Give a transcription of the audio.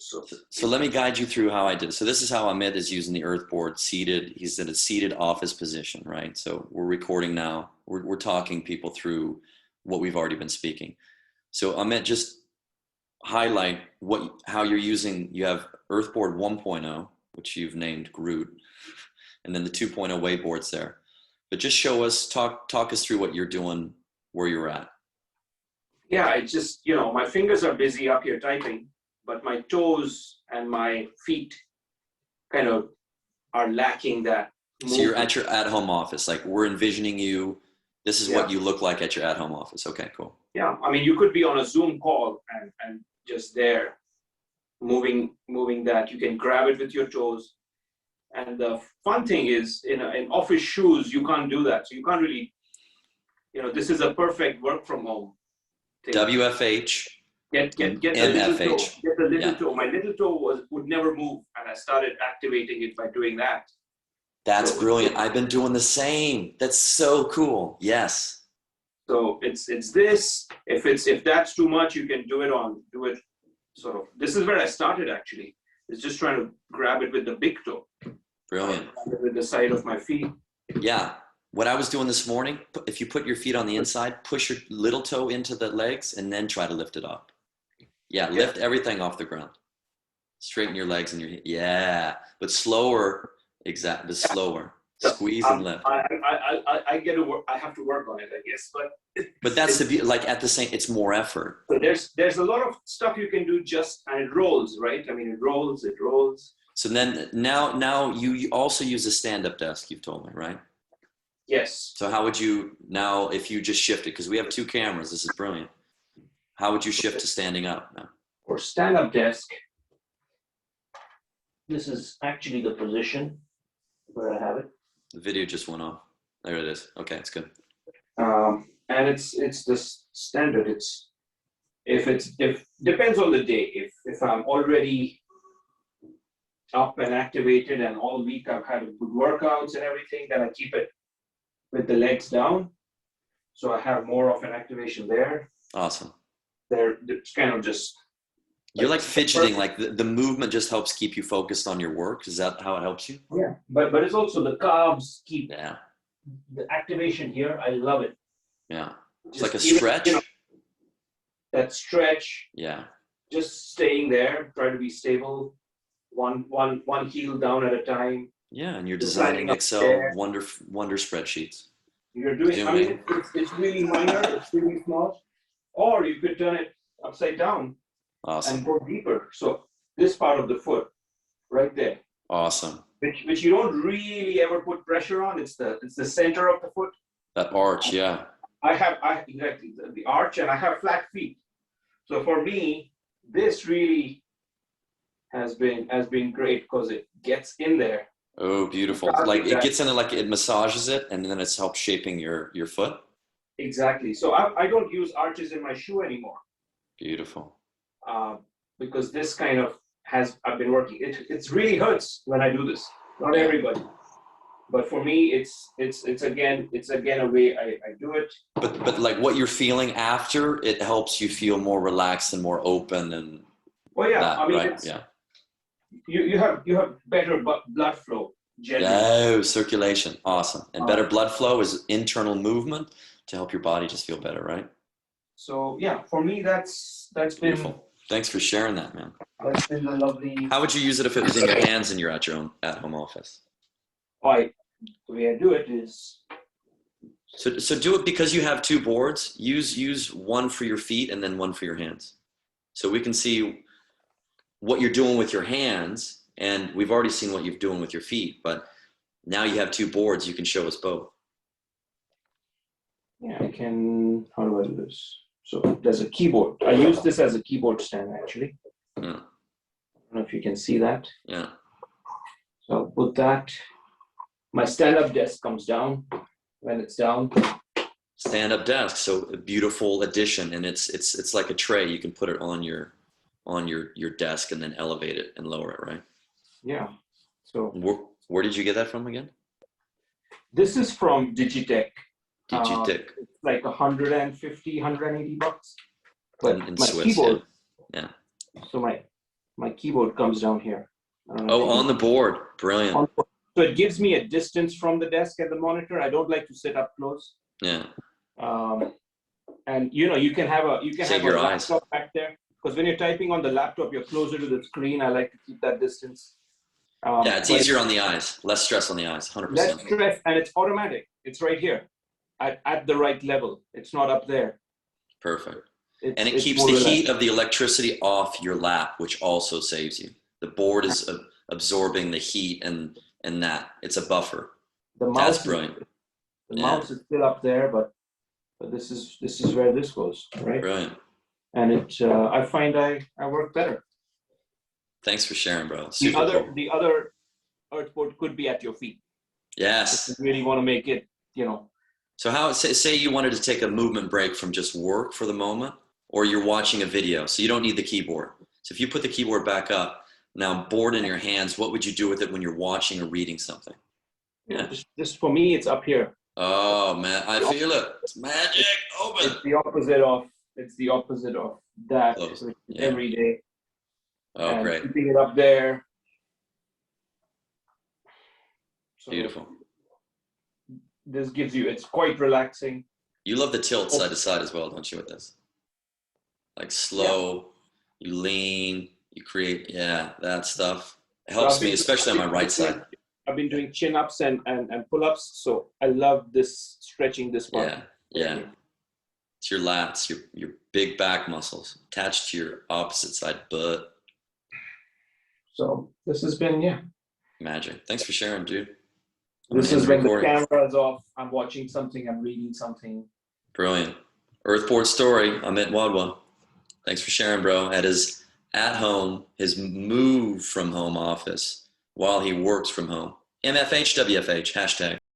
So let me guide you through how I did it. So this is how Amit is using the earth board seated. He's in a seated office position, right? So we're recording now. We're talking people through what we've already been speaking. So Amit, just highlight how you're using. You have earth board 1.0, which you've named Groot, and then the 2.0 wave boards there. But just show us, talk us through what you're doing, where you're at. Yeah, it's just, my fingers are busy up here typing, but my toes and my feet kind of are lacking that movement. So you're at your at-home office. Like we're envisioning you. This is what you look like at your at-home office. Okay, cool. Yeah, I mean, you could be on a Zoom call and just there, moving that. You can grab it with your toes. And the fun thing is, in office shoes, you can't do that. So you can't really, this is a perfect work from home thing. WFH. Get the little toe. Get the little toe. My little toe would never move, and I started activating it by doing that. That's brilliant. I've been doing the same. That's so cool. Yes. So it's this. If that's too much, you can do it sort of. This is where I started actually. It's just trying to grab it with the big toe. Brilliant. With the side of my feet. Yeah. What I was doing this morning, if you put your feet on the inside, push your little toe into the legs and then try to lift it up. Yeah, lift everything off the ground. Straighten your legs and your yeah, but slower. Exactly, but slower. Squeeze and lift. I get to work. I have to work on it, I guess. But that's the beauty. Like at the same, it's more effort. So there's a lot of stuff you can do and it rolls, right? I mean, it rolls. So then now you also use a stand-up desk. You've told me, right? Yes. So how would you now, if you just shifted, because we have two cameras, this is brilliant. How would you shift to standing up now? For stand-up desk, this is actually the position where I have it. The video just went off. There it is. Okay, it's good. And it's the standard. If depends on the day. If I'm already up and activated and all week I've had good workouts and everything, then I keep it with the legs down. So I have more of an activation there. Awesome. It's kind of just. You're like fidgeting, like the movement just helps keep you focused on your work. Is that how it helps you? Yeah, but it's also the calves keep. Yeah. The activation here, I love it. Yeah. It's like a stretch. That stretch. Yeah. Just staying there, try to be stable. One heel down at a time. Yeah, and you're designing Excel wonder spreadsheets. You're doing. I mean, it's really minor. It's really small. Or you could turn it upside down. Awesome. And go deeper. So this part of the foot, right there. Awesome. Which you don't really ever put pressure on. It's the center of the foot. That arch, yeah. I exactly the arch, and I have flat feet. So for me, this really has been great because it gets in there. Oh, beautiful! Like it gets in it, like it massages it, and then it's helps shaping your foot. Exactly. So I don't use arches in my shoe anymore. Beautiful. Because this kind of I've been working. It really hurts when I do this. Not everybody, but for me, it's again a way I do it. But like what you're feeling after, it helps you feel more relaxed and more open and. Oh yeah, that, I mean, right? Yeah. You have better blood flow. Generally. Oh, circulation, awesome, and better blood flow is internal movement to help your body just feel better, right? So yeah, for me that's beautiful. Been. Thanks for sharing that, man. That's been a lovely. How would you use it if it was in your hands and you're at your own at-home office? The way I do it is. So do it because you have two boards. Use one for your feet and then one for your hands, so we can see what you're doing with your hands, and we've already seen what you're doing with your feet. But now you have two boards. You can show us both. Yeah, I can. How do I do this? So there's a keyboard. I use this as a keyboard stand, actually. Yeah. I don't know if you can see that. Yeah. So I'll put that. My stand-up desk comes down when it's down. Stand-up desk. So a beautiful addition, and it's like a tray. You can put it on your desk and then elevate it and lower it, right? Yeah. So where did you get that from again? This is from Digitech. Digitech. It's like $150, $180. But in my Swiss, keyboard. yeah. So my keyboard comes down here. I don't know if Oh, you on the board. Brilliant. So it gives me a distance from the desk and the monitor. I don't like to sit up close. Yeah. And you can have a Save your eyes. laptop back there, because when you're typing on the laptop, you're closer to the screen. I like to keep that distance. Yeah, it's easier on the eyes. Less stress on the eyes. 100%. Less stress, and it's automatic. It's right here, at the right level. It's not up there. Perfect. And it keeps the heat of the electricity off your lap, which also saves you. The board is absorbing the heat and that. It's a buffer. That's brilliant. The mouse is still up there, but this is where this goes, right? Brilliant. And I find I work better. Thanks for sharing, bro. The other earthboard could be at your feet. Yes. If you really want to make it, So how, say you wanted to take a movement break from just work for the moment, or you're watching a video, so you don't need the keyboard. So if you put the keyboard back up, now board in your hands, what would you do with it when you're watching or reading something? Yeah. Just for me, it's up here. Oh man, I feel it. It's magic. Open. It's the opposite of that. Every day. Oh, and great. Keeping it up there. So beautiful. This gives you, it's quite relaxing. You love the tilt side to side as well, don't you, with this? Like slow, you lean, you create, that stuff. It helps me, especially on my right side. I've been doing chin-ups and pull-ups, so I love this, stretching this part. Yeah. It's your lats, your big back muscles attached to your opposite side butt. So this has been, magic. Thanks for sharing, dude. This is when the camera is off. I'm watching something. I'm reading something. Brilliant. Earthboard story. Amit Wadwha. Thanks for sharing, bro. At his at-home, his move from home office while he works from home. MFH, WFH, hashtag.